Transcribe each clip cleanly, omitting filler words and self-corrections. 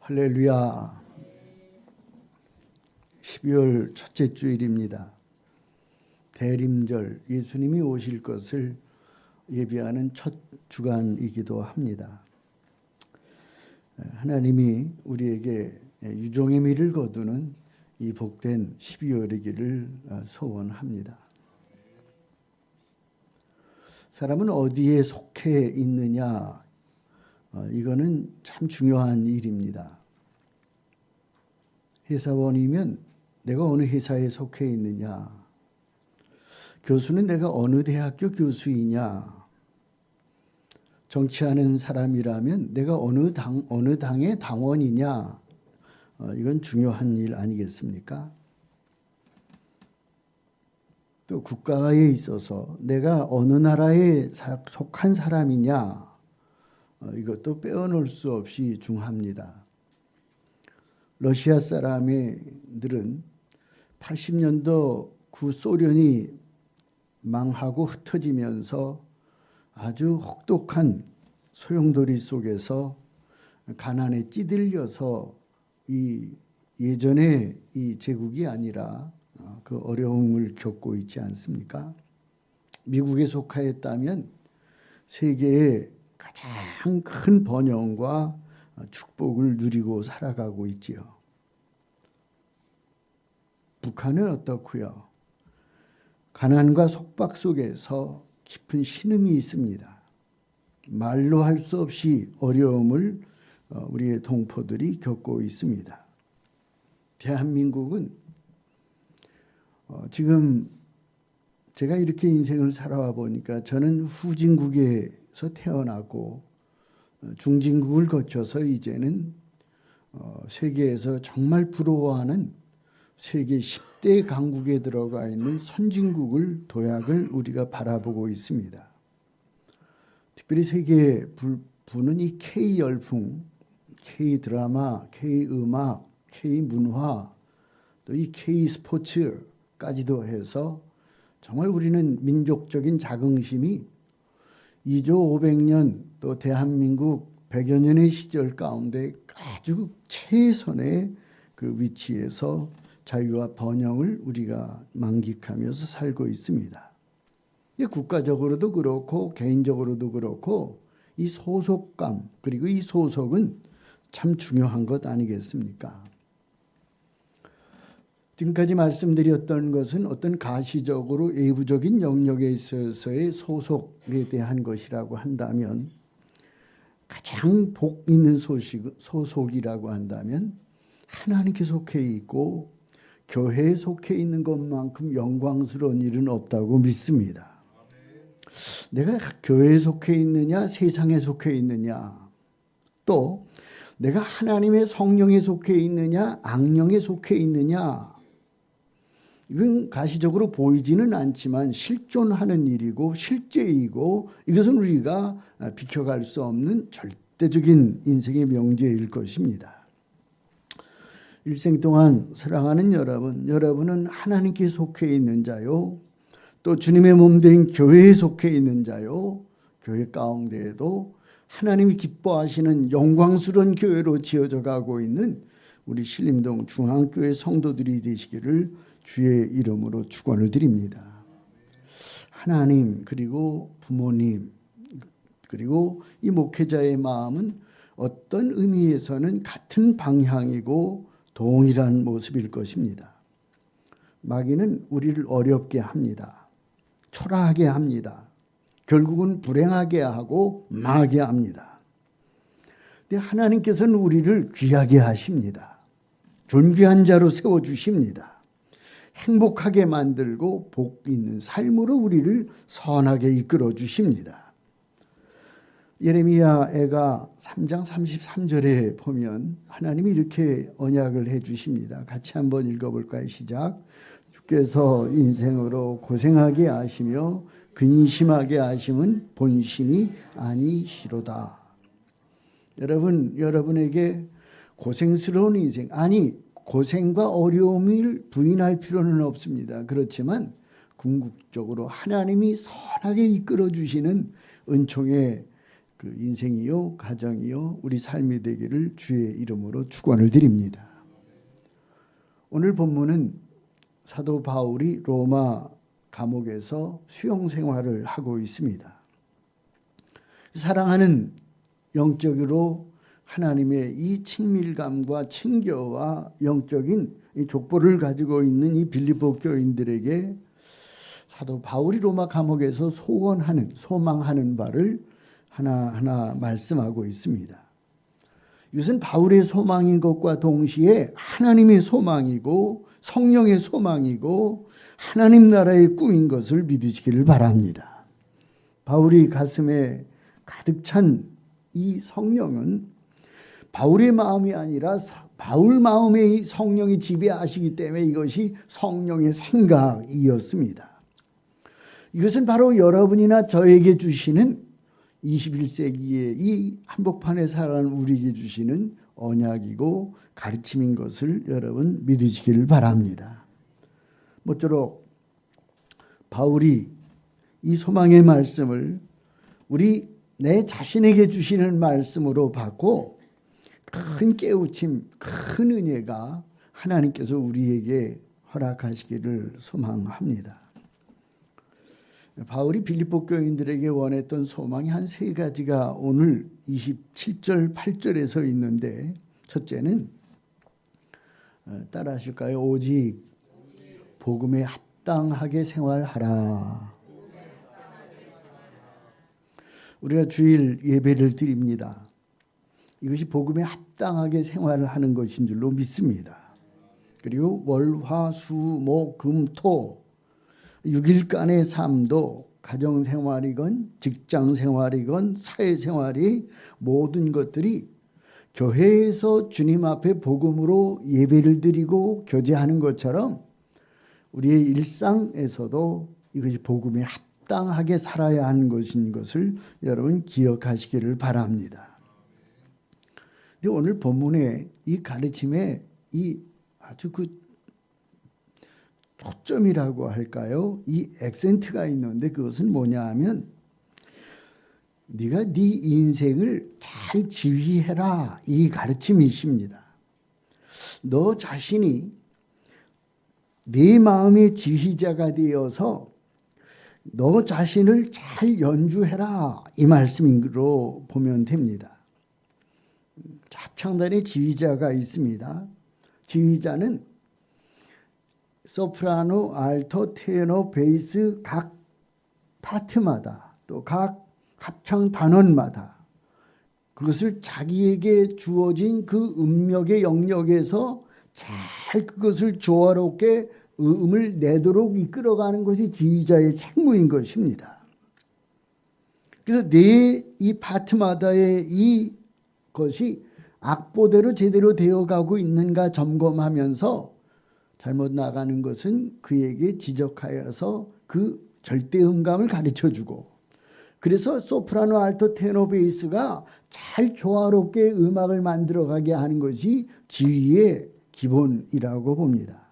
할렐루야. 12월 첫째 주일입니다. 대림절, 예수님이 오실 것을 예비하는 첫 주간이기도 합니다. 하나님이 우리에게 유종의 미를 거두는 이 복된 12월이기를 소원합니다. 사람은 어디에 속해 있느냐, 이거는 참 중요한 일입니다. 회사원이면 내가 어느 회사에 속해 있느냐, 교수는 내가 어느 대학교 교수이냐, 정치하는 사람이라면 내가 어느 당의 당원이냐, 이건 중요한 일 아니겠습니까? 또 국가에 있어서 내가 어느 나라에 속한 사람이냐, 이것도 빼어놓을 수 없이 중요합니다. 러시아 사람들은 80년도 구소련이 망하고 흩어지면서 아주 혹독한 소용돌이 속에서 가난에 찌들려서 예전에 이 제국이 아니라 그 어려움을 겪고 있지 않습니까? 미국에 속하였다면 세계의 가장 큰 번영과 축복을 누리고 살아가고 있지요. 북한은 어떻고요? 가난과 속박 속에서 깊은 신음이 있습니다. 말로 할 수 없이 어려움을 우리의 동포들이 겪고 있습니다. 대한민국은 지금 제가 이렇게 인생을 살아와 보니까 저는 후진국에서 태어나고 중진국을 거쳐서 이제는 세계에서 정말 부러워하는 세계 10대 강국에 들어가 있는 선진국을 도약을 우리가 바라보고 있습니다. 특별히 세계에 부는 이 K-열풍, K-드라마, K-음악, K-문화, 또 이 K-스포츠까지도 해서 정말 우리는 민족적인 자긍심이 2조 500년 또 대한민국 100여 년의 시절 가운데 아주 최선의 그 위치에서 자유와 번영을 우리가 만끽하면서 살고 있습니다. 국가적으로도 그렇고 개인적으로도 그렇고 이 소속감, 그리고 이 소속은 참 중요한 것 아니겠습니까? 지금까지 말씀드렸던 것은 어떤 가시적으로 외부적인 영역에 있어서의 소속에 대한 것이라고 한다면, 가장 복 있는 소속이라고 한다면 하나님께 속해 있고 교회에 속해 있는 것만큼 영광스러운 일은 없다고 믿습니다. 내가 교회에 속해 있느냐, 세상에 속해 있느냐, 또 내가 하나님의 성령에 속해 있느냐, 악령에 속해 있느냐, 이건 가시적으로 보이지는 않지만 실존하는 일이고 실제이고, 이것은 우리가 비켜갈 수 없는 절대적인 인생의 명제일 것입니다. 일생 동안 사랑하는 여러분은 하나님께 속해 있는 자요, 또 주님의 몸된 교회에 속해 있는 자요, 교회 가운데에도 하나님이 기뻐하시는 영광스러운 교회로 지어져 가고 있는 우리 신림동 중앙교회 성도들이 되시기를 주의 이름으로 축원을 드립니다. 하나님, 그리고 부모님, 그리고 이 목회자의 마음은 어떤 의미에서는 같은 방향이고 동일한 모습일 것입니다. 마귀는 우리를 어렵게 합니다. 초라하게 합니다. 결국은 불행하게 하고 망하게 합니다. 근데 하나님께서는 우리를 귀하게 하십니다. 존귀한 자로 세워주십니다. 행복하게 만들고 복 있는 삶으로 우리를 선하게 이끌어 주십니다. 예레미야가 3장 33절에 보면 하나님이 이렇게 언약을 해 주십니다. 같이 한번 읽어볼까요? 시작. 주께서 인생으로 고생하게 하시며 근심하게 하심은 본심이 아니시로다. 여러분에게 고생스러운 인생, 고생과 어려움을 부인할 필요는 없습니다. 그렇지만 궁극적으로 하나님이 선하게 이끌어 주시는 은총의 그 인생이요 가정이요 우리 삶이 되기를 주의 이름으로 축원을 드립니다. 오늘 본문은 사도 바울이 로마 감옥에서 수용 생활을 하고 있습니다. 사랑하는 영적으로 하나님의 이 친밀감과 친교와 영적인 이 족보를 가지고 있는 이 빌립보 교인들에게 사도 바울이 로마 감옥에서 소망하는 바를 하나하나 말씀하고 있습니다. 이것은 바울의 소망인 것과 동시에 하나님의 소망이고 성령의 소망이고 하나님 나라의 꿈인 것을 믿으시기를 바랍니다. 바울이 가슴에 가득 찬 이 성령은 바울의 마음이 아니라 바울 마음에 성령이 지배하시기 때문에 이것이 성령의 생각이었습니다. 이것은 바로 여러분이나 저에게 주시는 21세기의 이 한복판에 살아가는 우리에게 주시는 언약이고 가르침인 것을 여러분 믿으시기를 바랍니다. 모쪼록 바울이 이 소망의 말씀을 내 자신에게 주시는 말씀으로 받고 큰 깨우침, 큰 은혜가 하나님께서 우리에게 허락하시기를 소망합니다. 바울이 빌립보 교인들에게 원했던 소망이 한 세 가지가 오늘 27절, 8절에서 있는데 첫째는 따라 하실까요? 오직 복음에 합당하게 생활하라. 우리가 주일 예배를 드립니다. 이것이 복음에 합당하게 생활을 하는 것인 줄로 믿습니다. 그리고 월, 화, 수, 목, 금, 토 6일간의 삶도 가정생활이건 직장생활이건 사회생활이 모든 것들이 교회에서 주님 앞에 복음으로 예배를 드리고 교제하는 것처럼 우리의 일상에서도 이것이 복음에 합당하게 살아야 하는 것인 것을 여러분 기억하시기를 바랍니다. 근데 오늘 본문의 이 가르침에 이 아주 초점이라고 할까요? 이 액센트가 있는데 그것은 뭐냐 하면 네가 네 인생을 잘 지휘해라 이 가르침이십니다. 너 자신이 네 마음의 지휘자가 되어서 너 자신을 잘 연주해라 이 말씀으로 보면 됩니다. 합창단에 지휘자가 있습니다. 지휘자는 소프라노, 알토, 테너, 베이스 각 파트마다 또 각 합창 단원마다 그것을 자기에게 주어진 그 음역의 영역에서 잘 그것을 조화롭게 음을 내도록 이끌어가는 것이 지휘자의 책무인 것입니다. 그래서 이 파트마다의 이것이 악보대로 제대로 되어가고 있는가 점검하면서 잘못 나가는 것은 그에게 지적하여서 그 절대음감을 가르쳐주고 그래서 소프라노, 알토, 테너, 베이스가 잘 조화롭게 음악을 만들어가게 하는 것이 지휘의 기본이라고 봅니다.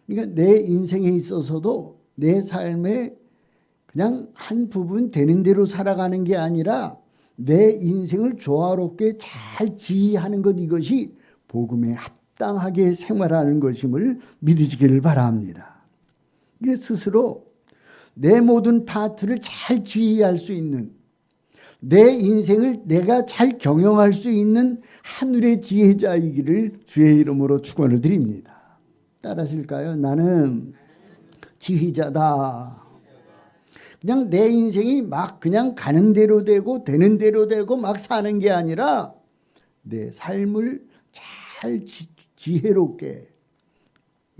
그러니까 내 인생에 있어서도 내 삶에 그냥 한 부분 되는 대로 살아가는 게 아니라 내 인생을 조화롭게 잘 지휘하는 것 이것이 복음에 합당하게 생활하는 것임을 믿으시기를 바랍니다. 스스로 내 모든 파트를 잘 지휘할 수 있는 내 인생을 내가 잘 경영할 수 있는 하늘의 지혜자이기를 주의 이름으로 축원을 드립니다. 따라하실까요? 나는 지휘자다. 그냥 내 인생이 막 그냥 가는 대로 되고 되는 대로 되고 막 사는 게 아니라 내 삶을 잘 지혜롭게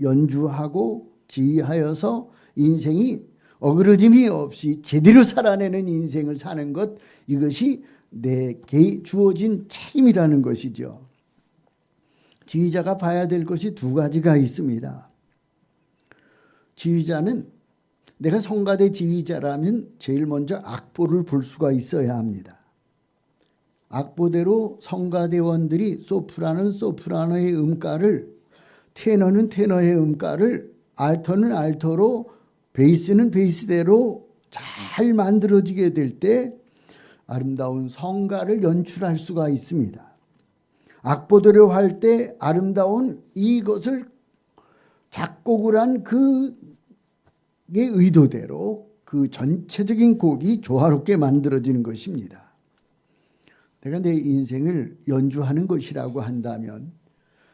연주하고 지휘하여서 인생이 어그러짐이 없이 제대로 살아내는 인생을 사는 것 이것이 내게 주어진 책임이라는 것이죠. 지휘자가 봐야 될 것이 두 가지가 있습니다. 지휘자는 내가 성가대 지휘자라면 제일 먼저 악보를 볼 수가 있어야 합니다. 악보대로 성가대원들이 소프라노는 소프라노의 음가를 테너는 테너의 음가를 알토는 알토로 베이스는 베이스대로 잘 만들어지게 될 때 아름다운 성가를 연출할 수가 있습니다. 악보대로 할 때 아름다운 이것을 작곡을 한 그의 의도대로 그 전체적인 곡이 조화롭게 만들어지는 것입니다. 내가 내 인생을 연주하는 것이라고 한다면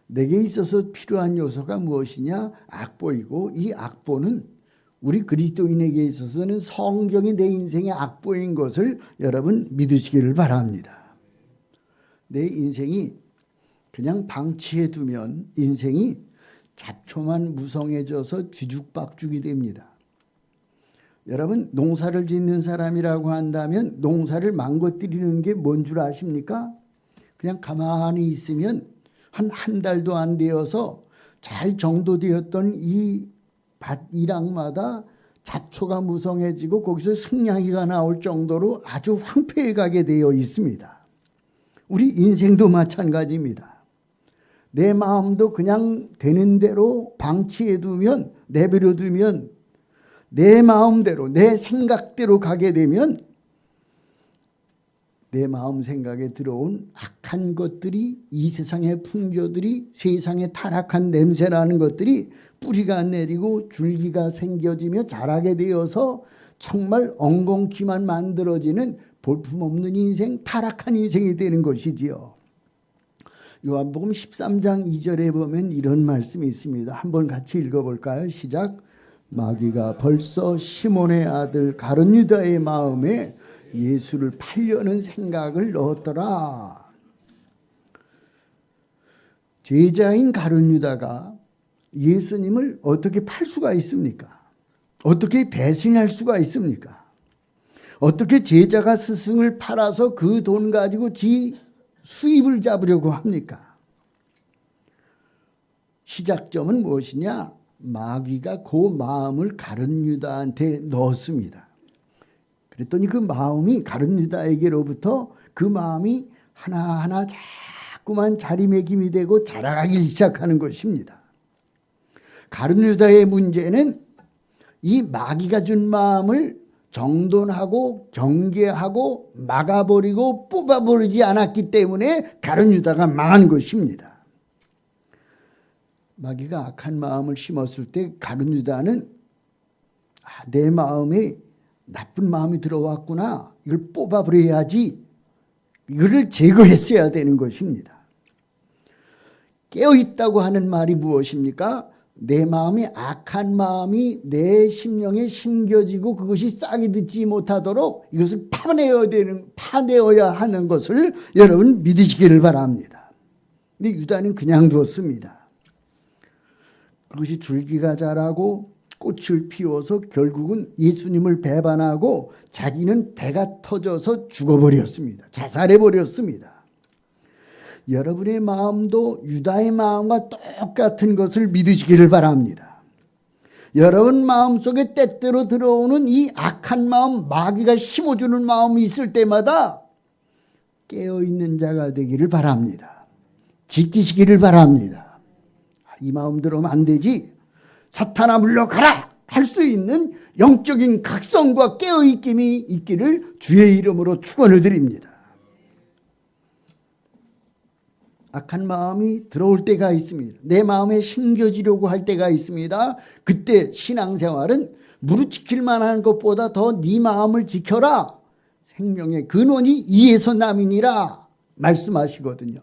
내게 있어서 필요한 요소가 무엇이냐? 악보이고, 이 악보는 우리 그리스도인에게 있어서는 성경이 내 인생의 악보인 것을 여러분 믿으시기를 바랍니다. 내 인생이 그냥 방치해 두면 인생이 잡초만 무성해져서 뒤죽박죽이 됩니다. 여러분, 농사를 짓는 사람이라고 한다면 농사를 망가뜨리는 게 뭔 줄 아십니까? 그냥 가만히 있으면 한 달도 안 되어서 잘 정도되었던 이 밭 일항마다 잡초가 무성해지고 거기서 승냥이가 나올 정도로 아주 황폐해 가게 되어 있습니다. 우리 인생도 마찬가지입니다. 내 마음도 그냥 되는 대로 방치해 두면, 내버려 두면, 내 마음대로, 내 생각대로 가게 되면 내 마음 생각에 들어온 악한 것들이, 이 세상의 풍조들이, 세상의 타락한 냄새나는 것들이 뿌리가 내리고 줄기가 생겨지며 자라게 되어서 정말 엉겅퀴만 만들어지는 볼품없는 인생, 타락한 인생이 되는 것이지요. 요한복음 13장 2절에 보면 이런 말씀이 있습니다. 한번 같이 읽어볼까요? 시작. 마귀가 벌써 시몬의 아들 가룟 유다의 마음에 예수를 팔려는 생각을 넣었더라. 제자인 가룟 유다가 예수님을 어떻게 팔 수가 있습니까? 어떻게 배신할 수가 있습니까? 어떻게 제자가 스승을 팔아서 그 돈 가지고 지 수입을 잡으려고 합니까? 시작점은 무엇이냐? 마귀가 그 마음을 가룟 유다한테 넣었습니다. 그랬더니 그 마음이 가룟 유다에게로부터 그 마음이 하나하나 자꾸만 자리매김이 되고 자라가기 시작하는 것입니다. 가룟 유다의 문제는 이 마귀가 준 마음을 정돈하고 경계하고 막아버리고 뽑아버리지 않았기 때문에 가룟 유다가 망한 것입니다. 마귀가 악한 마음을 심었을 때 가룟 유다는 내 마음에 나쁜 마음이 들어왔구나, 이걸 뽑아버려야지, 이거를 제거했어야 되는 것입니다. 깨어있다고 하는 말이 무엇입니까? 내 마음이, 악한 마음이 내 심령에 심겨지고 그것이 싹이 듣지 못하도록 이것을 파내어야 하는 것을 여러분 믿으시기를 바랍니다. 근데 유다는 그냥 두었습니다. 그것이 줄기가 자라고 꽃을 피워서 결국은 예수님을 배반하고 자기는 배가 터져서 죽어버렸습니다. 자살해버렸습니다. 여러분의 마음도 유다의 마음과 똑같은 것을 믿으시기를 바랍니다. 여러분 마음속에 때때로 들어오는 이 악한 마음, 마귀가 심어주는 마음이 있을 때마다 깨어있는 자가 되기를 바랍니다. 지키시기를 바랍니다. 이 마음 들어오면 안 되지, 사탄아 물러가라 할 수 있는 영적인 각성과 깨어있김이 있기를 주의 이름으로 축원을 드립니다. 악한 마음이 들어올 때가 있습니다. 내 마음에 심겨지려고 할 때가 있습니다. 그때 신앙생활은 무릇 지킬 만한 것보다 더 네 마음을 지켜라. 생명의 근원이 이에서 남이니라 말씀하시거든요.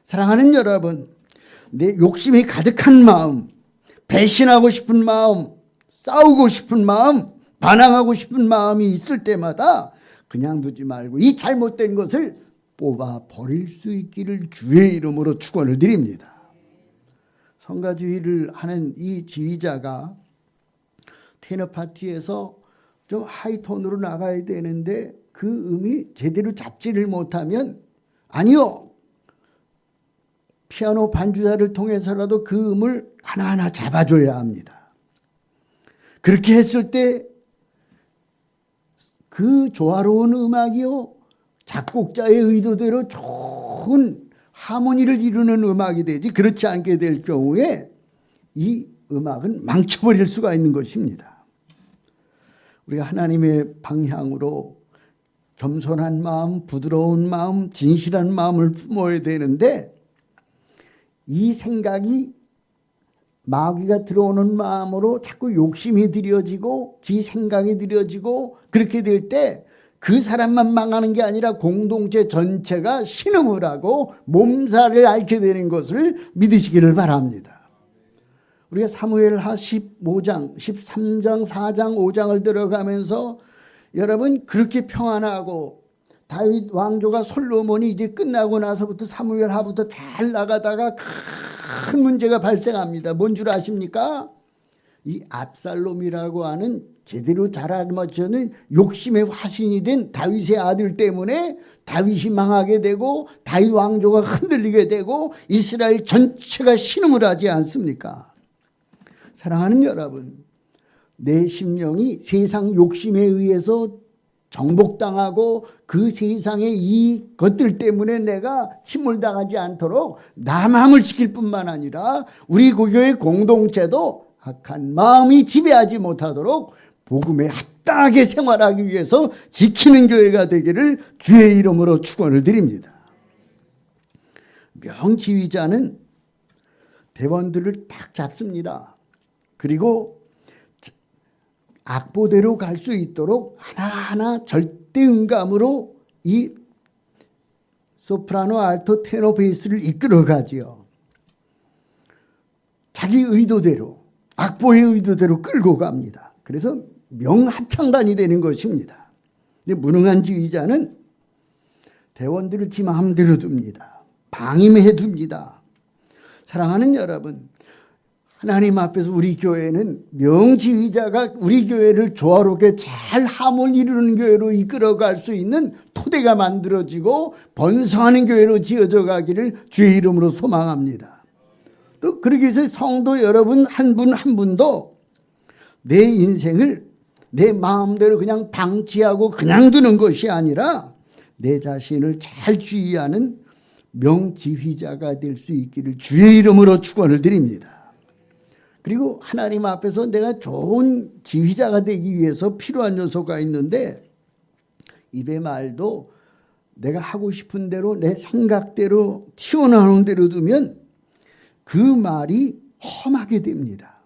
사랑하는 여러분, 내 욕심이 가득한 마음, 배신하고 싶은 마음, 싸우고 싶은 마음, 반항하고 싶은 마음이 있을 때마다 그냥 두지 말고 이 잘못된 것을 뽑아 버릴 수 있기를 주의 이름으로 축원을 드립니다. 성가주의를 하는 이 지휘자가 테너 파티에서 좀 하이톤으로 나가야 되는데 그 음이 제대로 잡지를 못하면 아니요, 피아노 반주자를 통해서라도 그 음을 하나하나 잡아줘야 합니다. 그렇게 했을 때 그 조화로운 음악이요, 작곡자의 의도대로 좋은 하모니를 이루는 음악이 되지, 그렇지 않게 될 경우에 이 음악은 망쳐버릴 수가 있는 것입니다. 우리가 하나님의 방향으로 겸손한 마음, 부드러운 마음, 진실한 마음을 품어야 되는데 이 생각이 마귀가 들어오는 마음으로 자꾸 욕심이 들여지고 지 생각이 들여지고 그렇게 될 때 그 사람만 망하는 게 아니라 공동체 전체가 신음을 하고 몸살을 앓게 되는 것을 믿으시기를 바랍니다. 우리가 사무엘하 15장, 13장, 4장, 5장을 들어가면서 여러분 그렇게 평안하고 다윗 왕조가 솔로몬이 이제 끝나고 나서부터 사무엘하부터 잘 나가다가 큰 문제가 발생합니다. 뭔 줄 아십니까? 이 압살롬이라고 하는 제대로 잘 알맞추는 욕심의 화신이 된 다윗의 아들 때문에 다윗이 망하게 되고 다윗 왕조가 흔들리게 되고 이스라엘 전체가 신음을 하지 않습니까? 사랑하는 여러분, 내 심령이 세상 욕심에 의해서 정복당하고 그 세상의 이 것들 때문에 내가 침몰당하지 않도록 나 마음을 지킬 뿐만 아니라 우리 교회 공동체도 악한 마음이 지배하지 못하도록 복음에 합당하게 생활하기 위해서 지키는 교회가 되기를 주의 이름으로 축원을 드립니다. 명지휘자는 대원들을 딱 잡습니다. 그리고 악보대로 갈 수 있도록 하나하나 절대음감으로 이 소프라노, 알토, 테너, 베이스를 이끌어가지요. 자기 의도대로, 악보의 의도대로 끌고 갑니다. 그래서 명합창단이 되는 것입니다. 근데 무능한 지휘자는 대원들을 지 마음대로 둡니다. 방임해 둡니다. 사랑하는 여러분, 하나님 앞에서 우리 교회는 명지휘자가 우리 교회를 조화롭게 잘 함을 이루는 교회로 이끌어갈 수 있는 토대가 만들어지고 번성하는 교회로 지어져 가기를 주의 이름으로 소망합니다. 또 그러기 위해서 성도 여러분 한 분 한 분도 내 인생을 내 마음대로 그냥 방치하고 그냥 두는 것이 아니라 내 자신을 잘 주의하는 명지휘자가 될 수 있기를 주의 이름으로 축원을 드립니다. 그리고 하나님 앞에서 내가 좋은 지휘자가 되기 위해서 필요한 요소가 있는데 입의 말도 내가 하고 싶은 대로 내 생각대로 튀어나오는 대로 두면 그 말이 험하게 됩니다.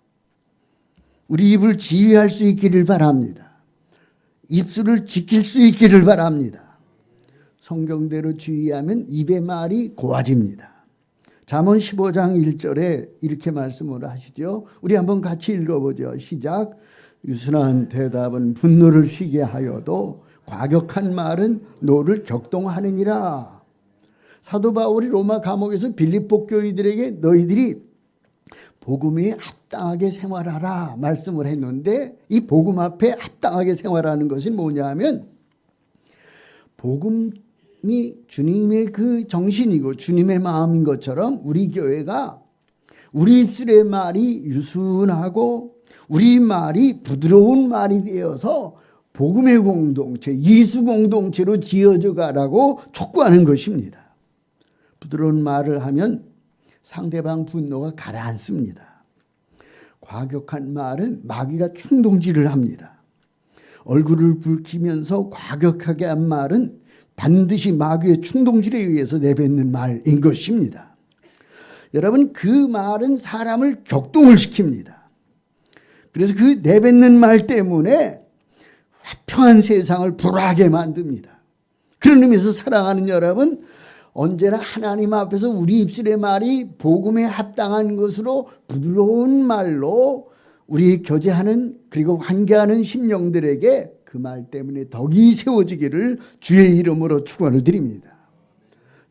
우리 입을 지휘할 수 있기를 바랍니다. 입술을 지킬 수 있기를 바랍니다. 성경대로 주의하면 입의 말이 고와집니다. 잠언 15장 1절에 이렇게 말씀을 하시죠. 우리 한번 같이 읽어보죠. 시작. 유순한 대답은 분노를 쉬게 하여도 과격한 말은 노를 격동하느니라. 사도 바울이 로마 감옥에서 빌립보 교인들에게 너희들이 복음에 합당하게 생활하라 말씀을 했는데 이 복음 앞에 합당하게 생활하는 것이 뭐냐 하면 복음이 주님의 그 정신이고 주님의 마음인 것처럼 우리 교회가 우리 입술의 말이 유순하고 우리 말이 부드러운 말이 되어서 복음의 공동체, 예수 공동체로 지어져 가라고 촉구하는 것입니다. 부드러운 말을 하면 상대방 분노가 가라앉습니다. 과격한 말은 마귀가 충동질을 합니다. 얼굴을 붉히면서 과격하게 한 말은 반드시 마귀의 충동질에 의해서 내뱉는 말인 것입니다. 여러분, 그 말은 사람을 격동을 시킵니다. 그래서 그 내뱉는 말 때문에 화평한 세상을 불화하게 만듭니다. 그런 의미에서 사랑하는 여러분, 언제나 하나님 앞에서 우리 입술의 말이 복음에 합당한 것으로 부드러운 말로 우리 교제하는 그리고 관계하는 심령들에게 그 말 때문에 덕이 세워지기를 주의 이름으로 축원을 드립니다.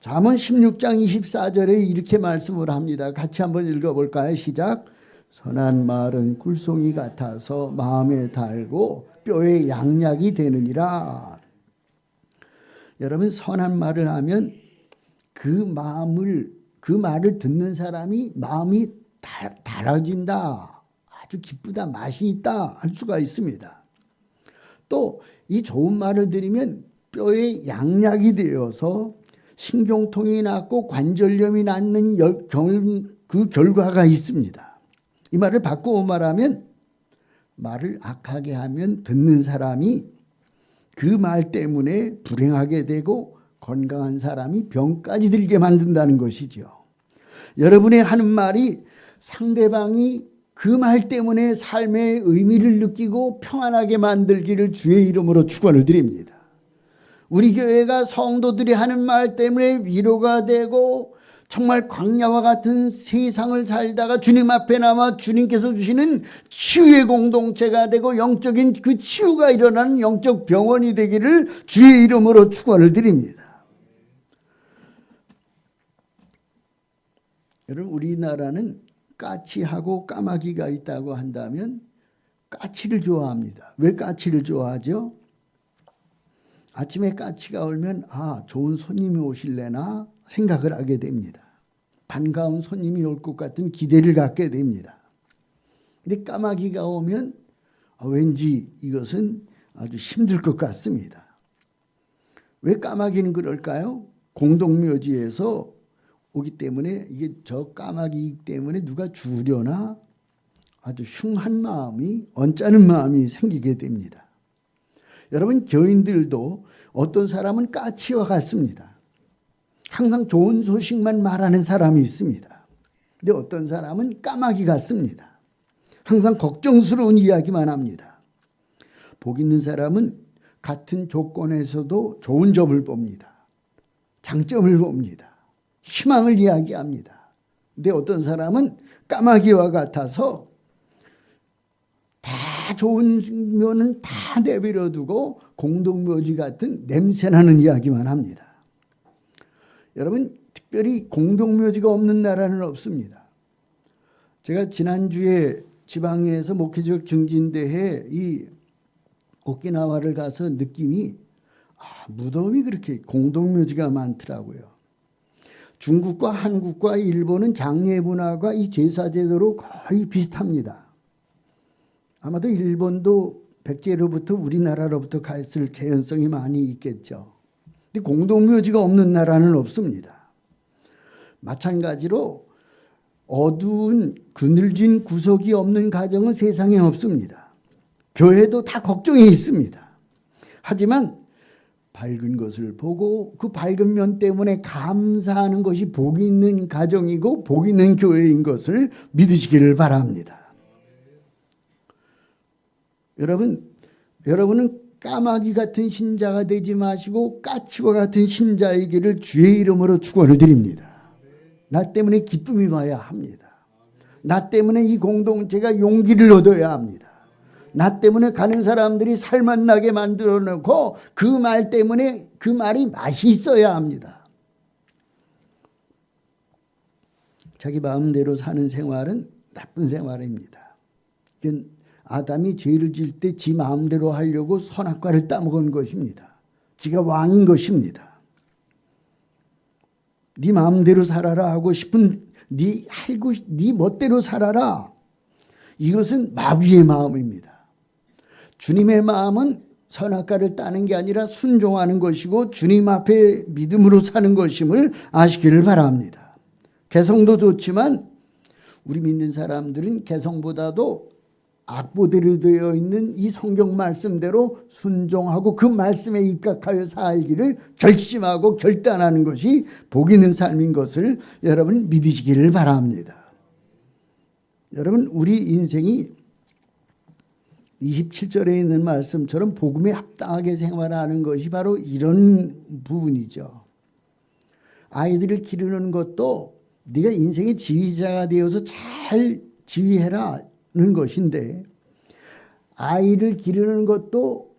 잠언 16장 24절에 이렇게 말씀을 합니다. 같이 한번 읽어볼까요? 시작. 선한 말은 꿀송이 같아서 마음에 달고 뼈에 양약이 되느니라. 여러분, 선한 말을 하면 그 말을 듣는 사람이 마음이 달아진다. 아주 기쁘다. 맛이 있다. 할 수가 있습니다. 또 이 좋은 말을 들으면 뼈에 양약이 되어서 신경통이 낫고 관절염이 낫는 그 결과가 있습니다. 이 말을 바꾸어 말하면 말을 악하게 하면 듣는 사람이 그 말 때문에 불행하게 되고 건강한 사람이 병까지 들게 만든다는 것이죠. 여러분의 하는 말이 상대방이 그 말 때문에 삶의 의미를 느끼고 평안하게 만들기를 주의 이름으로 축원을 드립니다. 우리 교회가 성도들이 하는 말 때문에 위로가 되고 정말 광야와 같은 세상을 살다가 주님 앞에 남아 주님께서 주시는 치유의 공동체가 되고 영적인 그 치유가 일어나는 영적 병원이 되기를 주의 이름으로 축원을 드립니다. 여러분, 우리나라는 까치하고 까마귀가 있다고 한다면 까치를 좋아합니다. 왜 까치를 좋아하죠? 아침에 까치가 오면 좋은 손님이 오실래나 생각을 하게 됩니다. 반가운 손님이 올 것 같은 기대를 갖게 됩니다. 근데 까마귀가 오면 왠지 이것은 아주 힘들 것 같습니다. 왜 까마귀는 그럴까요? 공동묘지에서 오기 때문에 이게 저 까마귀이기 때문에 누가 죽으려나 아주 흉한 마음이, 언짢은 마음이 생기게 됩니다. 여러분, 교인들도 어떤 사람은 까치와 같습니다. 항상 좋은 소식만 말하는 사람이 있습니다. 근데 어떤 사람은 까마귀 같습니다. 항상 걱정스러운 이야기만 합니다. 복 있는 사람은 같은 조건에서도 좋은 점을 봅니다. 장점을 봅니다. 희망을 이야기합니다. 근데 어떤 사람은 까마귀와 같아서 다 좋은 면은 다 내버려 두고 공동묘지 같은 냄새나는 이야기만 합니다. 여러분, 특별히 공동묘지가 없는 나라는 없습니다. 제가 지난주에 지방에서 목회적 증진대회 이 오키나와를 가서 느낌이 무덤이 그렇게 공동묘지가 많더라고요. 중국과 한국과 일본은 장례 문화가 이 제사 제도로 거의 비슷합니다. 아마도 일본도 백제로부터 우리나라로부터 갔을 개연성이 많이 있겠죠. 근데 공동묘지가 없는 나라는 없습니다. 마찬가지로 어두운 그늘진 구석이 없는 가정은 세상에 없습니다. 교회도 다 걱정이 있습니다. 하지만 밝은 것을 보고 그 밝은 면 때문에 감사하는 것이 복이 있는 가정이고 복이 있는 교회인 것을 믿으시기를 바랍니다. 여러분은 까마귀 같은 신자가 되지 마시고 까치와 같은 신자이기를 주의 이름으로 축원을 드립니다. 나 때문에 기쁨이 와야 합니다. 나 때문에 이 공동체가 용기를 얻어야 합니다. 나 때문에 가는 사람들이 살맛나게 만들어 놓고 그 말 때문에 그 말이 맛이 있어야 합니다. 자기 마음대로 사는 생활은 나쁜 생활입니다. 아담이 죄를 지을 때 지 마음대로 하려고 선악과를 따먹은 것입니다. 지가 왕인 것입니다. 네 마음대로 살아라 하고 싶은 네 멋대로 살아라. 이것은 마귀의 마음입니다. 주님의 마음은 선악과를 따는 게 아니라 순종하는 것이고 주님 앞에 믿음으로 사는 것임을 아시기를 바랍니다. 개성도 좋지만 우리 믿는 사람들은 개성보다도 악보대로 되어 있는 이 성경 말씀대로 순종하고 그 말씀에 입각하여 살기를 결심하고 결단하는 것이 복 있는 삶인 것을 여러분 믿으시기를 바랍니다. 여러분, 우리 인생이 27절에 있는 말씀처럼 복음에 합당하게 생활하는 것이 바로 이런 부분이죠. 아이들을 기르는 것도 네가 인생의 지휘자가 되어서 잘 지휘해라는 것인데, 아이를 기르는 것도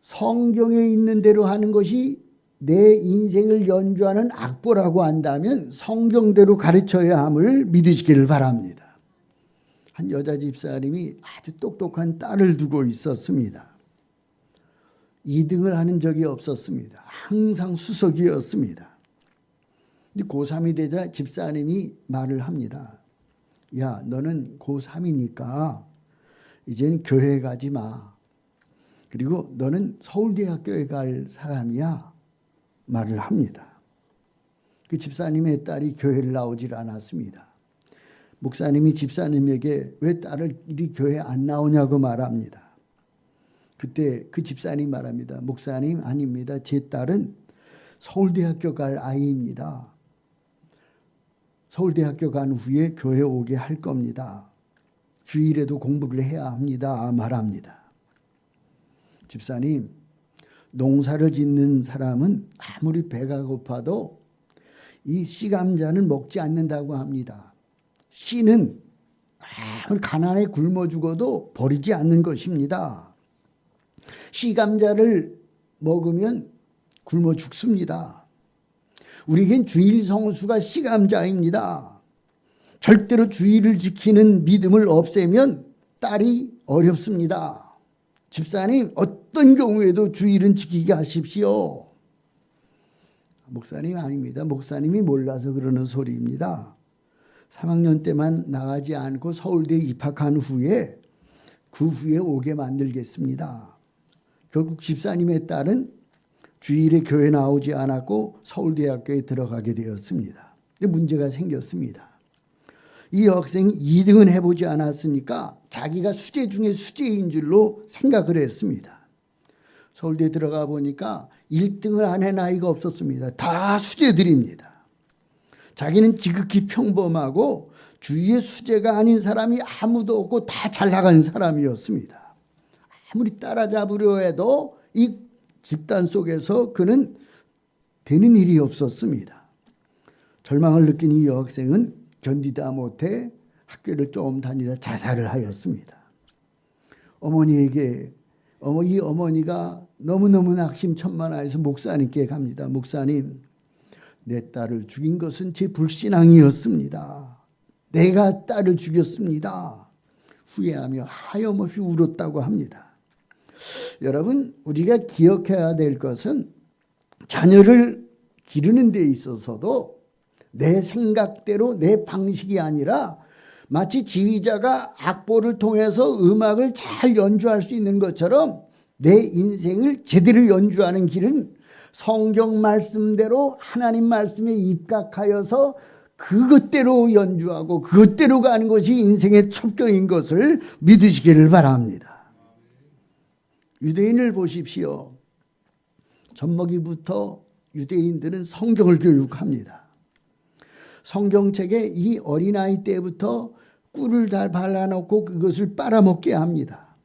성경에 있는 대로 하는 것이 내 인생을 연주하는 악보라고 한다면 성경대로 가르쳐야 함을 믿으시기를 바랍니다. 한 여자 집사님이 아주 똑똑한 딸을 두고 있었습니다. 2등을 하는 적이 없었습니다. 항상 수석이었습니다. 근데 고3이 되자 집사님이 말을 합니다. 야, 너는 고3이니까 이젠 교회 가지 마. 그리고 너는 서울대학교에 갈 사람이야. 말을 합니다. 그 집사님의 딸이 교회를 나오질 않았습니다. 목사님이 집사님에게 왜 딸이 교회 안 나오냐고 말합니다. 그때 그 집사님 말합니다. 목사님, 아닙니다. 제 딸은 서울대학교 갈 아이입니다. 서울대학교 간 후에 교회 오게 할 겁니다. 주일에도 공부를 해야 합니다. 말합니다. 집사님, 농사를 짓는 사람은 아무리 배가 고파도 이 씨감자는 먹지 않는다고 합니다. 씨는 아무리 가난에 굶어 죽어도 버리지 않는 것입니다. 씨감자를 먹으면 굶어 죽습니다. 우리에겐 주일 성수가 씨감자입니다. 절대로 주일을 지키는 믿음을 없애면 딸이 어렵습니다. 집사님, 어떤 경우에도 주일은 지키게 하십시오. 목사님, 아닙니다. 목사님이 몰라서 그러는 소리입니다. 3학년 때만 나가지 않고 서울대에 입학한 후에 그 후에 오게 만들겠습니다. 결국 집사님의 딸은 주일에 교회 나오지 않았고 서울대학교에 들어가게 되었습니다. 근데 문제가 생겼습니다. 이 여학생이 2등은 해보지 않았으니까 자기가 수재 중에 수재인 줄로 생각을 했습니다. 서울대에 들어가 보니까 1등을 안 한 아이가 없었습니다. 다 수재들입니다. 자기는 지극히 평범하고 주위에 수재가 아닌 사람이 아무도 없고 다 잘 나가는 사람이었습니다. 아무리 따라잡으려 해도 이 집단 속에서 그는 되는 일이 없었습니다. 절망을 느낀 이 여학생은 견디다 못해 학교를 좀 다니다 자살을 하였습니다. 어머니에게 이 어머니가 너무너무 낙심천만하여서 목사님께 갑니다. 목사님, 내 딸을 죽인 것은 제 불신앙이었습니다. 내가 딸을 죽였습니다. 후회하며 하염없이 울었다고 합니다. 여러분, 우리가 기억해야 될 것은 자녀를 기르는 데 있어서도 내 생각대로 내 방식이 아니라 마치 지휘자가 악보를 통해서 음악을 잘 연주할 수 있는 것처럼 내 인생을 제대로 연주하는 길은 성경 말씀대로 하나님 말씀에 입각하여서 그것대로 연주하고 그것대로 가는 것이 인생의 첩경인 것을 믿으시기를 바랍니다. 유대인을 보십시오. 젖먹이부터 유대인들은 성경을 교육합니다. 성경책에 이 어린아이 때부터 꿀을 다 발라놓고 그것을 빨아먹게 합니다.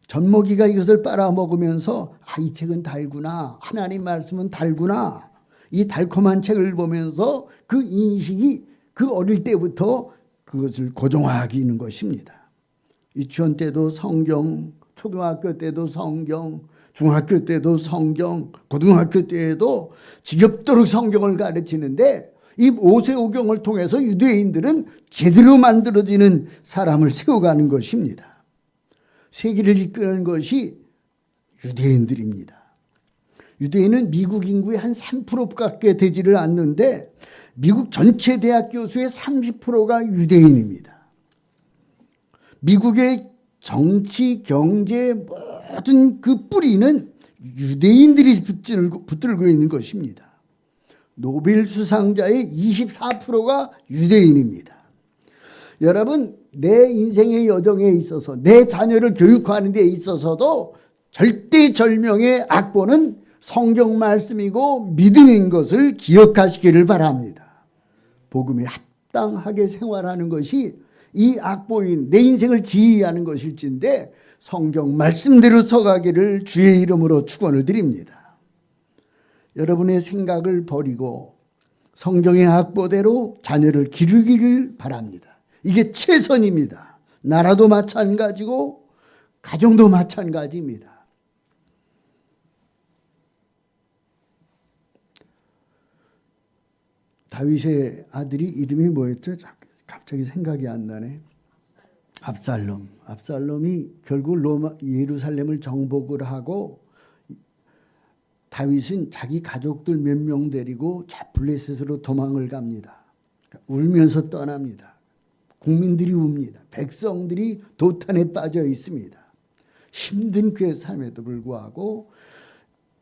젖먹이가 이것을 빨아먹으면서 이 책은 달구나, 하나님 말씀은 달구나, 이 달콤한 책을 보면서 그 인식이 그 어릴 때부터 그것을 고정화하기는 것입니다. 유치원 때도 성경, 초등학교 때도 성경, 중학교 때도 성경, 고등학교 때에도 지겹도록 성경을 가르치는데 이 모세오경을 통해서 유대인들은 제대로 만들어지는 사람을 세워가는 것입니다. 세계를 이끄는 것이 유대인들입니다. 유대인은 미국 인구의 한 3%밖에 되지를 않는데 미국 전체 대학 교수의 30%가 유대인입니다. 미국의 정치, 경제 모든 그 뿌리는 유대인들이 붙들고 있는 것입니다. 노벨 수상자의 24%가 유대인입니다. 여러분, 내 인생의 여정에 있어서 내 자녀를 교육하는 데 있어서도 절대절명의 악보는 성경 말씀이고 믿음인 것을 기억하시기를 바랍니다. 복음에 합당하게 생활하는 것이 이 악보인 내 인생을 지휘하는 것일진데 성경 말씀대로 서가기를 주의 이름으로 축원을 드립니다. 여러분의 생각을 버리고 성경의 악보대로 자녀를 기르기를 바랍니다. 이게 최선입니다. 나라도 마찬가지고 가정도 마찬가지입니다. 다윗의 아들이 이름이 뭐였죠? 갑자기 생각이 안 나네. 압살롬. 압살롬이 결국 예루살렘을 정복을 하고 다윗은 자기 가족들 몇 명 데리고 블레셋으로 도망을 갑니다. 울면서 떠납니다. 국민들이 웁니다. 백성들이 도탄에 빠져 있습니다. 힘든 그 삶에도 불구하고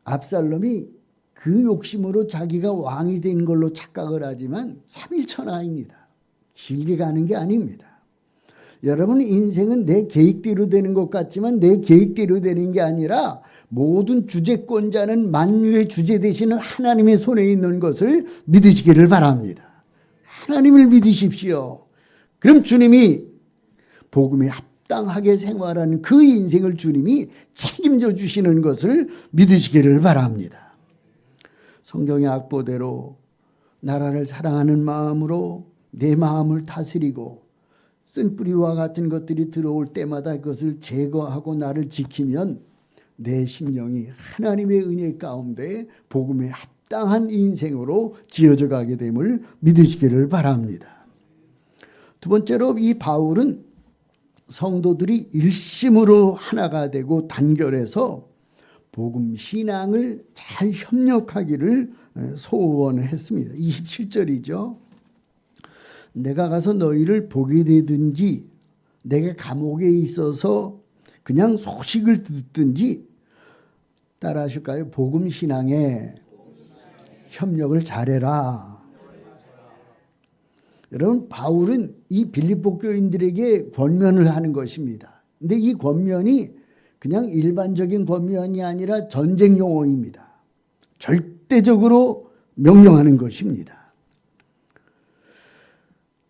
압살롬이 그 욕심으로 자기가 왕이 된 걸로 착각을 하지만 3일 천하입니다. 길게 가는 게 아닙니다. 여러분 인생은 내 계획대로 되는 것 같지만 내 계획대로 되는 게 아니라 모든 주재권자는 만유의 주재 되시는 하나님의 손에 있는 것을 믿으시기를 바랍니다. 하나님을 믿으십시오. 그럼 주님이 복음에 합당하게 생활하는 그 인생을 주님이 책임져 주시는 것을 믿으시기를 바랍니다. 성경의 악보대로 나라를 사랑하는 마음으로 내 마음을 다스리고 쓴뿌리와 같은 것들이 들어올 때마다 그것을 제거하고 나를 지키면 내 심령이 하나님의 은혜 가운데 복음에 합당한 인생으로 지어져 가게 됨을 믿으시기를 바랍니다. 두 번째로 이 바울은 성도들이 일심으로 하나가 되고 단결해서 복음 신앙을 잘 협력하기를 소원했습니다. 27절이죠. 내가 가서 너희를 보게 되든지 내가 감옥에 있어서 그냥 소식을 듣든지 따라 하실까요? 복음 신앙에 협력을 잘해라. 여러분 바울은 이 빌립보 교인들에게 권면을 하는 것입니다. 근데 이 권면이 그냥 일반적인 권면이 아니라 전쟁 용어입니다. 절대적으로 명령하는 것입니다.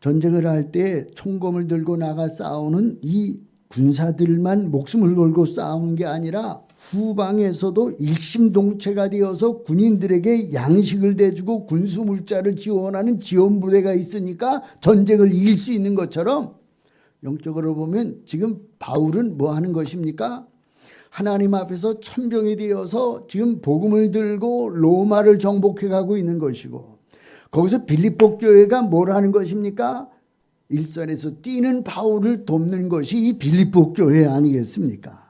전쟁을 할 때 총검을 들고 나가 싸우는 이 군사들만 목숨을 걸고 싸우는 게 아니라 후방에서도 일심동체가 되어서 군인들에게 양식을 대주고 군수물자를 지원하는 지원부대가 있으니까 전쟁을 이길 수 있는 것처럼 영적으로 보면 지금 바울은 뭐 하는 것입니까? 하나님 앞에서 천병이 되어서 지금 복음을 들고 로마를 정복해 가고 있는 것이고 거기서 빌립보 교회가 뭘 하는 것입니까? 일선에서 뛰는 바울을 돕는 것이 이 빌립보 교회 아니겠습니까?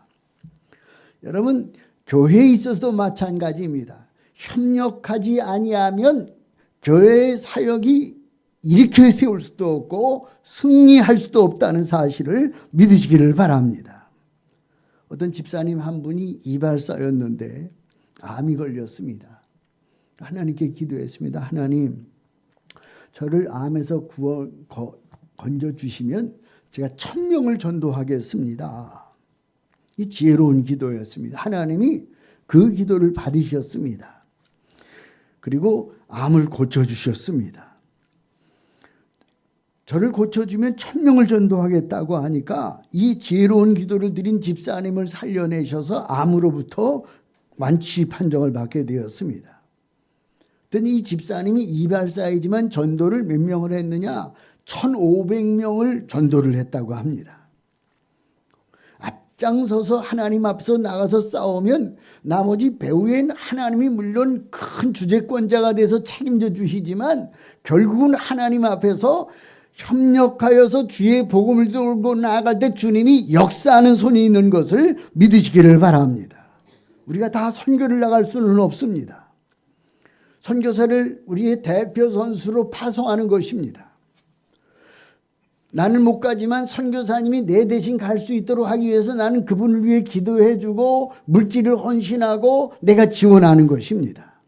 여러분 교회에 있어서도 마찬가지입니다. 협력하지 아니하면 교회의 사역이 일으켜 세울 수도 없고 승리할 수도 없다는 사실을 믿으시기를 바랍니다. 어떤 집사님 한 분이 이발사였는데 암이 걸렸습니다. 하나님께 기도했습니다. 하나님 저를 암에서 건져주시면 제가 1000명을 전도하겠습니다. 이 지혜로운 기도였습니다. 하나님이 그 기도를 받으셨습니다. 그리고 암을 고쳐주셨습니다. 저를 고쳐주면 1000명을 전도하겠다고 하니까 이 지혜로운 기도를 드린 집사님을 살려내셔서 암으로부터 완치 판정을 받게 되었습니다. 그랬더니 이 집사님이 이발사이지만 전도를 몇 명을 했느냐? 1500명을 전도를 했다고 합니다. 앞장서서 하나님 앞에서 나가서 싸우면 나머지 배후엔 하나님이 물론 큰 주재권자가 돼서 책임져 주시지만 결국은 하나님 앞에서 협력하여서 주의 복음을 들고 나아갈 때 주님이 역사하는 손이 있는 것을 믿으시기를 바랍니다. 우리가 다 선교를 나갈 수는 없습니다. 선교사를 우리의 대표 선수로 파송하는 것입니다. 나는 못 가지만 선교사님이 내 대신 갈 수 있도록 하기 위해서 나는 그분을 위해 기도해주고 물질을 헌신하고 내가 지원하는 것입니다.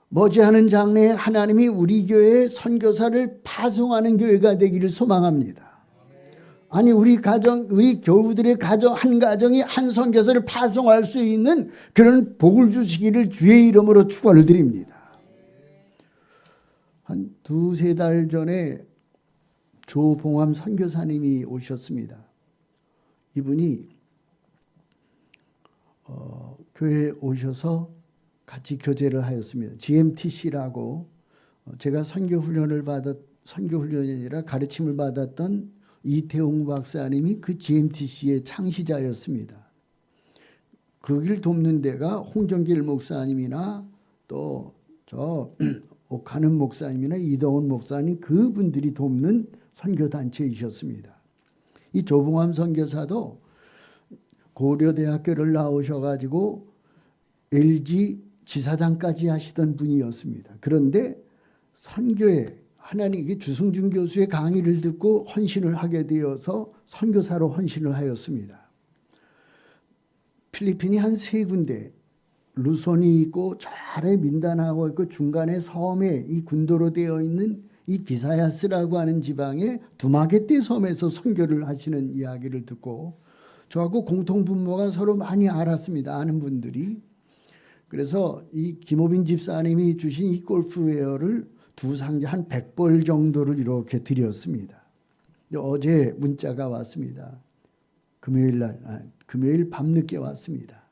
머지않은 장래에 하나님이 우리 교회에 선교사를 파송하는 교회가 되기를 소망합니다. 아니 우리 가정, 우리 교우들의 가정 한 가정이 한 선교사를 파송할 수 있는 그런 복을 주시기를 주의 이름으로 축원을 드립니다. 한 2-3달 전에 조봉암 선교사님이 오셨습니다. 이분이 교회에 오셔서 같이 교제를 하였습니다. GMTC라고 제가 선교훈련이 아니라 가르침을 받았던 이태용 박사님이 그 GMTC의 창시자였습니다. 거기를 돕는 데가 홍정길 목사님이나 또 저 옥하는 목사님이나 이동훈 목사님 그분들이 돕는 선교단체이셨습니다. 이 조봉암 선교사도 고려대학교를 나오셔가지고 LG 지사장까지 하시던 분이었습니다. 그런데 선교에 하나님께 주승준 교수의 강의를 듣고 헌신을 하게 되어서 선교사로 헌신을 하였습니다. 필리핀이 한 3군데, 루손이 있고 저 아래 민다나하고 있고 중간에 섬에 이 군도로 되어 있는 이 비사야스라고 하는 지방의 두마게떼 섬에서 선교를 하시는 이야기를 듣고 저하고 공통분모가 서로 많이 알았습니다. 아는 분들이. 그래서 이 김호빈 집사님이 주신 이 골프웨어를 두 상자 한 100벌 정도를 이렇게 드렸습니다. 어제 문자가 왔습니다. 금요일 밤늦게 왔습니다.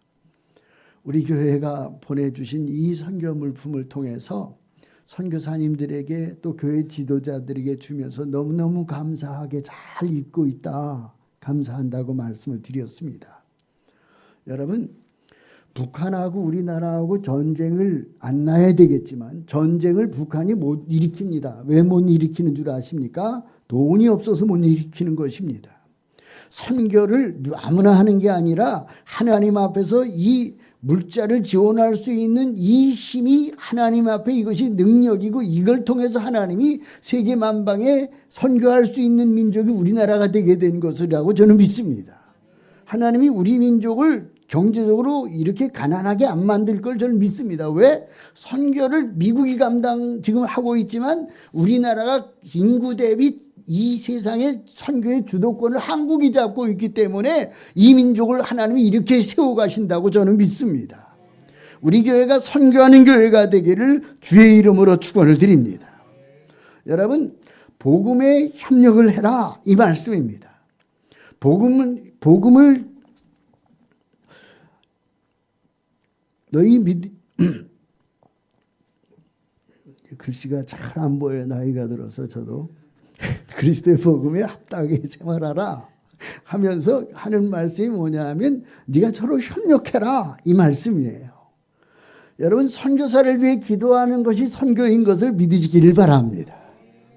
우리 교회가 보내주신 이 선교 물품을 통해서 선교사님들에게 또 교회 지도자들에게 주면서 너무너무 감사하게 잘 읽고 있다. 감사한다고 말씀을 드렸습니다. 여러분, 북한하고 우리나라하고 전쟁을 안 나야 되겠지만 전쟁을 북한이 못 일으킵니다. 왜 못 일으키는 줄 아십니까? 돈이 없어서 못 일으키는 것입니다. 선교를 아무나 하는 게 아니라 하나님 앞에서 이 물자를 지원할 수 있는 이 힘이 하나님 앞에 이것이 능력이고 이걸 통해서 하나님이 세계 만방에 선교할 수 있는 민족이 우리나라가 되게 된 것이라고 저는 믿습니다. 하나님이 우리 민족을 경제적으로 이렇게 가난하게 안 만들 걸 저는 믿습니다. 왜? 선교를 미국이 지금 하고 있지만 우리나라가 인구 대비 이 세상의 선교의 주도권을 한국이 잡고 있기 때문에 이 민족을 하나님이 이렇게 세워가신다고 저는 믿습니다. 우리 교회가 선교하는 교회가 되기를 주의 이름으로 축원을 드립니다. 여러분, 복음에 협력을 해라 이 말씀입니다. 복음을 너희 글씨가 잘 안 보여요. 나이가 들어서 저도. 그리스도의 복음에 합당하게 생활하라 하면서 하는 말씀이 뭐냐면 네가 서로 협력해라 이 말씀이에요. 여러분, 선교사를 위해 기도하는 것이 선교인 것을 믿으시기를 바랍니다.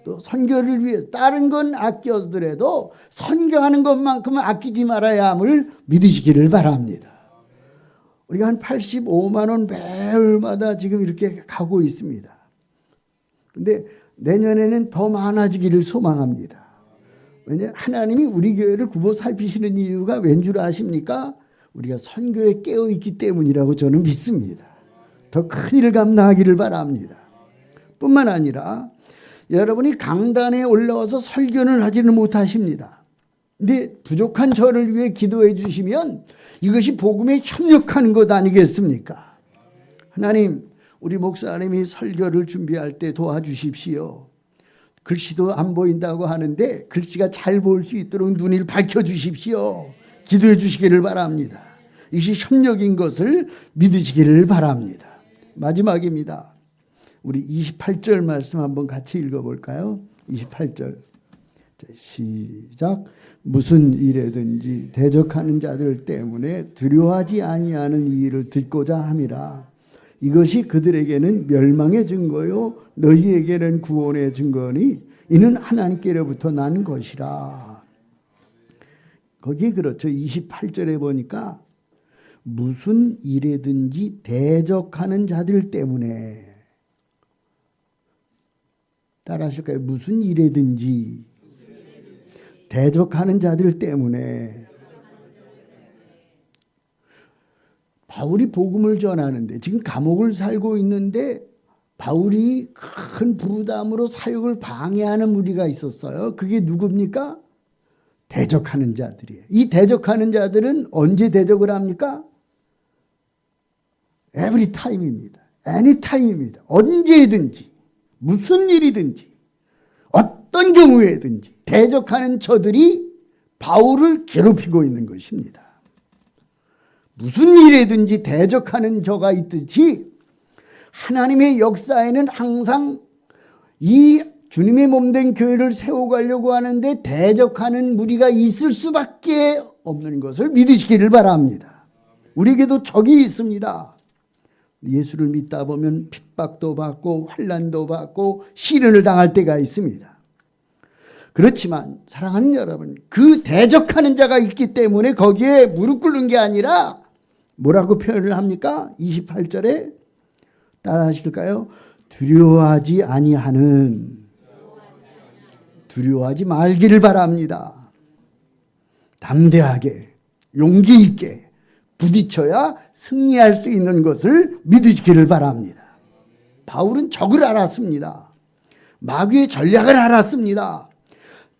또 선교를 위해 다른 건 아껴더라도 선교하는 것만큼은 아끼지 말아야 함을 믿으시기를 바랍니다. 우리가 한 85만 원 매월마다 지금 이렇게 가고 있습니다. 근데 내년에는 더 많아지기를 소망합니다. 왜냐하면 하나님이 우리 교회를 굽어 살피시는 이유가 왠 줄 아십니까? 우리가 선교에 깨어있기 때문이라고 저는 믿습니다. 더 큰 일을 감당하기를 바랍니다. 뿐만 아니라 여러분이 강단에 올라와서 설교는 하지는 못하십니다. 근데 부족한 저를 위해 기도해 주시면 이것이 복음에 협력하는 것 아니겠습니까? 하나님, 우리 목사님이 설교를 준비할 때 도와주십시오. 글씨도 안 보인다고 하는데 글씨가 잘 보일 수 있도록 눈을 밝혀주십시오. 기도해 주시기를 바랍니다. 이것이 협력인 것을 믿으시기를 바랍니다. 마지막입니다. 우리 28절 말씀 한번 같이 읽어볼까요? 28절 시작. 무슨 일에든지 대적하는 자들 때문에 두려워하지 아니하는 이 일을 듣고자 함이라. 이것이 그들에게는 멸망의 증거요 너희에게는 구원의 증거니 이는 하나님께로부터 난 것이라. 거기 그렇죠. 28절에 보니까 무슨 일에든지 대적하는 자들 때문에, 따라 하실까요? 무슨 일에든지 대적하는 자들 때문에. 바울이 복음을 전하는데 지금 감옥을 살고 있는데 바울이 큰 부담으로 사역을 방해하는 무리가 있었어요. 그게 누굽니까? 대적하는 자들이에요. 이 대적하는 자들은 언제 대적을 합니까? every time입니다. any time입니다. 언제든지 무슨 일이든지 어떤 경우에든지 대적하는 저들이 바울을 괴롭히고 있는 것입니다. 무슨 일에든지 대적하는 저가 있듯이 하나님의 역사에는 항상 이 주님의 몸된 교회를 세워가려고 하는데 대적하는 무리가 있을 수밖에 없는 것을 믿으시기를 바랍니다. 우리에게도 적이 있습니다. 예수를 믿다 보면 핍박도 받고 환난도 받고 시련을 당할 때가 있습니다. 그렇지만 사랑하는 여러분, 그 대적하는 자가 있기 때문에 거기에 무릎 꿇는 게 아니라 뭐라고 표현을 합니까? 28절에 따라 하실까요? 두려워하지 아니하는, 두려워하지 말기를 바랍니다. 담대하게 용기 있게 부딪혀야 승리할 수 있는 것을 믿으시기를 바랍니다. 바울은 적을 알았습니다. 마귀의 전략을 알았습니다.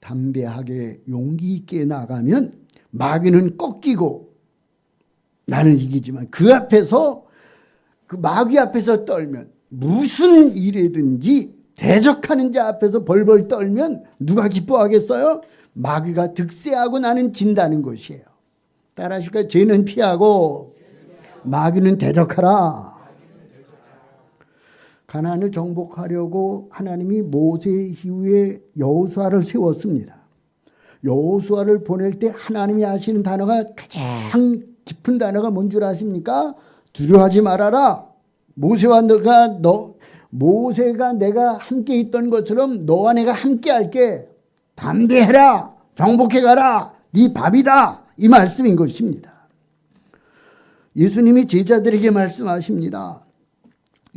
담대하게 용기 있게 나가면 마귀는 꺾이고 나는 이기지만 그 앞에서 그 마귀 앞에서 떨면 무슨 일이든지 대적하는 자 앞에서 벌벌 떨면 누가 기뻐하겠어요? 마귀가 득세하고 나는 진다는 것이에요. 따라하실까요? 죄는 피하고 마귀는 대적하라. 가나안을 정복하려고 하나님이 모세 이후에 여호수아를 세웠습니다. 여호수아를 보낼 때 하나님이 하시는 단어가 가장 깊은 단어가 뭔 줄 아십니까? 두려워하지 말아라. 모세가 내가 함께 있던 것처럼 너와 내가 함께 할게. 담대해라. 정복해 가라. 네 밥이다. 이 말씀인 것입니다. 예수님이 제자들에게 말씀하십니다.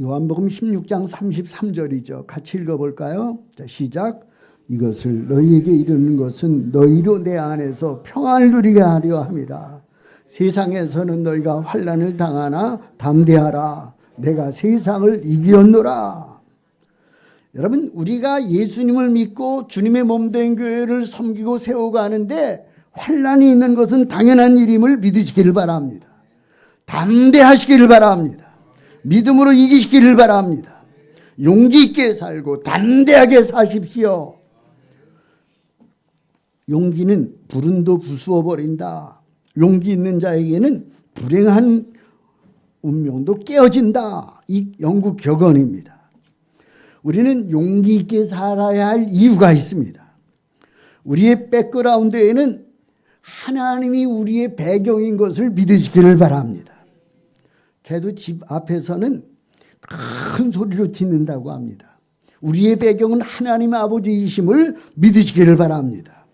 요한복음 16장 33절이죠. 같이 읽어볼까요? 자, 시작. 이것을 너희에게 이르는 것은 너희로 내 안에서 평안을 누리게 하려 함이라. 세상에서는 너희가 환난을 당하나 담대하라. 내가 세상을 이기었노라. 여러분, 우리가 예수님을 믿고 주님의 몸된 교회를 섬기고 세워가는데 환난이 있는 것은 당연한 일임을 믿으시기를 바랍니다. 담대하시기를 바랍니다. 믿음으로 이기시기를 바랍니다. 용기 있게 살고 담대하게 사십시오. 용기는 불운도 부수어 버린다. 용기 있는 자에게는 불행한 운명도 깨어진다. 이 영국 격언입니다. 우리는 용기 있게 살아야 할 이유가 있습니다. 우리의 백그라운드에는 하나님이 우리의 배경인 것을 믿으시기를 바랍니다. 걔도 집 앞에서는 큰 소리로 짖는다고 합니다. 우리의 배경은 하나님 아버지이심을 믿으시기를 바랍니다.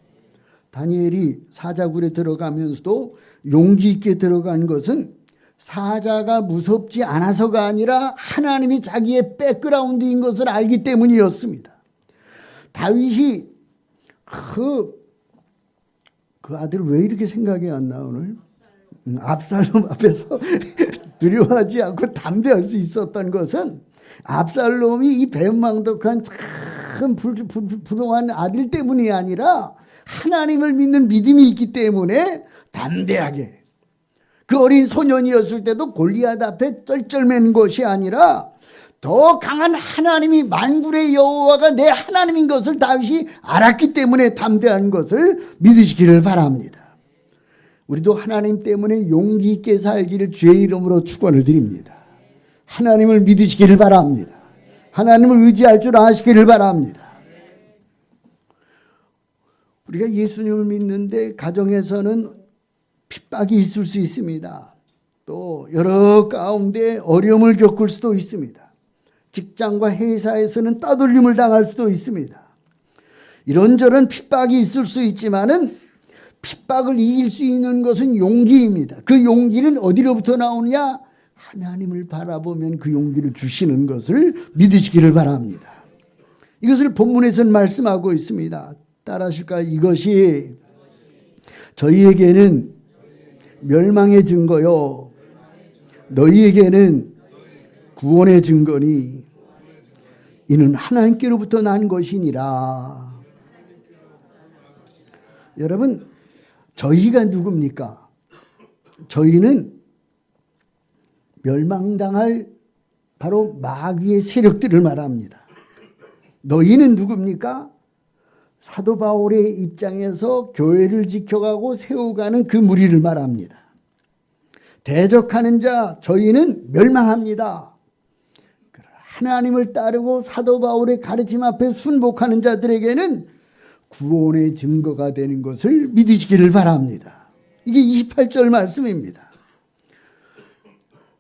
다니엘이 사자굴에 들어가면서도 용기 있게 들어간 것은 사자가 무섭지 않아서가 아니라 하나님이 자기의 백그라운드인 것을 알기 때문이었습니다. 다윗이 그 아들 왜 이렇게 생각이 안 나 오늘? 압살롬 앞에서 두려워하지 않고 담대할 수 있었던 것은 압살롬이 이 배은망덕한 참 불쌍한 아들 때문이 아니라 하나님을 믿는 믿음이 있기 때문에 담대하게 그 어린 소년이었을 때도 골리앗 앞에 쩔쩔맨 것이 아니라 더 강한 하나님이 만군의 여호와가 내 하나님인 것을 다윗이 알았기 때문에 담대한 것을 믿으시기를 바랍니다. 우리도 하나님 때문에 용기 있게 살기를 주의 이름으로 축원을 드립니다. 하나님을 믿으시기를 바랍니다. 하나님을 의지할 줄 아시기를 바랍니다. 우리가 예수님을 믿는데 가정에서는 핍박이 있을 수 있습니다. 또 여러 가운데 어려움을 겪을 수도 있습니다. 직장과 회사에서는 따돌림을 당할 수도 있습니다. 이런저런 핍박이 있을 수 있지만은 핍박을 이길 수 있는 것은 용기입니다. 그 용기는 어디로부터 나오느냐? 하나님을 바라보면 그 용기를 주시는 것을 믿으시기를 바랍니다. 이것을 본문에서는 말씀하고 있습니다. 따라하실까요? 이것이 저희에게는 멸망의 증거요 너희에게는 구원의 증거니 이는 하나님께로부터 난 것이니라. 여러분, 저희가 누굽니까? 저희는 멸망당할 바로 마귀의 세력들을 말합니다. 너희는 누굽니까? 사도 바울의 입장에서 교회를 지켜가고 세워가는 그 무리를 말합니다. 대적하는 자, 저희는 멸망합니다. 하나님을 따르고 사도 바울의 가르침 앞에 순복하는 자들에게는 구원의 증거가 되는 것을 믿으시기를 바랍니다. 이게 28절 말씀입니다.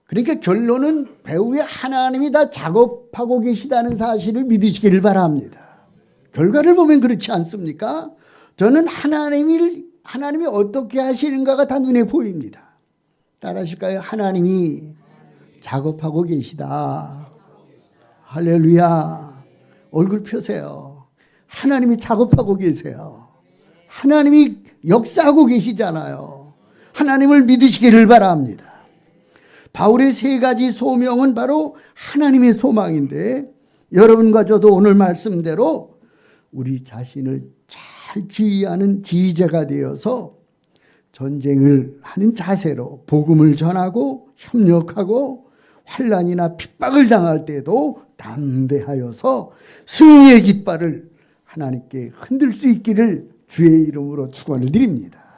그러니까 결론은 배후에 하나님이 다 작업하고 계시다는 사실을 믿으시기를 바랍니다. 결과를 보면 그렇지 않습니까? 저는 하나님이 어떻게 하시는가가 다 눈에 보입니다. 따라하실까요? 하나님이 작업하고 계시다. 할렐루야. 얼굴 펴세요. 하나님이 작업하고 계세요. 하나님이 역사하고 계시잖아요. 하나님을 믿으시기를 바랍니다. 바울의 세 가지 소명은 바로 하나님의 소망인데 여러분과 저도 오늘 말씀대로 우리 자신을 잘 지휘하는 지휘자가 되어서 전쟁을 하는 자세로 복음을 전하고 협력하고 환난이나 핍박을 당할 때도 담대하여서 승리의 깃발을 하나님께 흔들 수 있기를 주의 이름으로 축원을 드립니다.